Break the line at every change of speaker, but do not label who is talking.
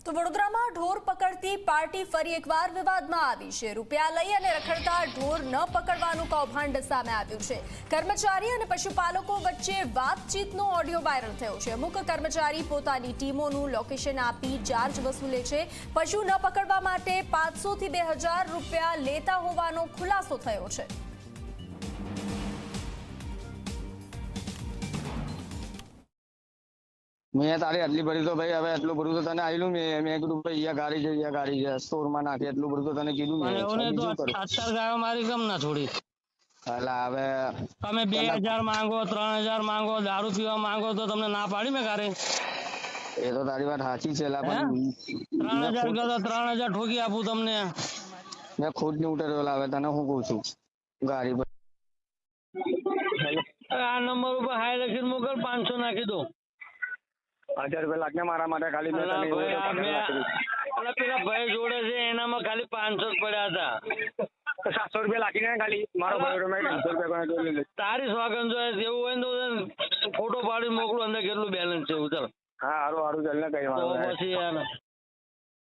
તો વડોદરામાં ઢોર પકડતી પાર્ટી ફરી એકવાર વિવાદમાં આવી છે। રૂપિયા લઈ અને રખડતા ઢોર ન પકડવાનું કૌભાંડ સામે આવ્યું છે। કર્મચારી અને પશુપાલકો વચ્ચે વાતચીતનો ઓડિયો વાયરલ થયો છે। અમુક કર્મચારી પોતાની ટીમોનું લોકેશન આપી ચાર્જ વસૂલે છે। પશુ ન પકડવા માટે 500 થી 2000 રૂપિયા લેતા હોવાનો ખુલાસો થયો છે।
મેં તારી આટલી ભરી તો ભાઈ હવે એટલું ભરું તો તને આવેલું મેં કીધું ભાઈ અહીંયા ગાડી છે સ્ટોર માં નાખી એટલું ભરું તો તને કીધું મેં
અત્યારે ગાયો મારી કેમ ના છોડી
એટલે હવે
તમે 2000 માંગો 3000 માંગો દારૂ પીવા માંગો તો તમને ના પાડી મેં ગારે
એ તો તારી વાત સાચી છે પણ
3000 કહો તો 3000 ઠોકી આપું તમને
મેં ખુદ ની ઉતરેલો હવે તને હું કહું છું ગાડી પર
આ નંબર ઉપર હાઈ લખીને મોકલ 500 નાખી દો
1000 રૂપિયા લાગને મારા માટે ખાલી મેં તને
પેલા ભાઈ જોડે છે એનામાં ખાલી 500 પડ્યા હતા
700 રૂપિયા લાગીને ખાલી મારો ભાઈ મેં 300 રૂપિયા
તારી સ્વાગન જો જેવું હોય ને તો ફોટો પાડી મોકલું અંદર કેટલું બેલેન્સ છે એવું ચાલ
હા હારું ચાલ ને કઈ
પછી યાર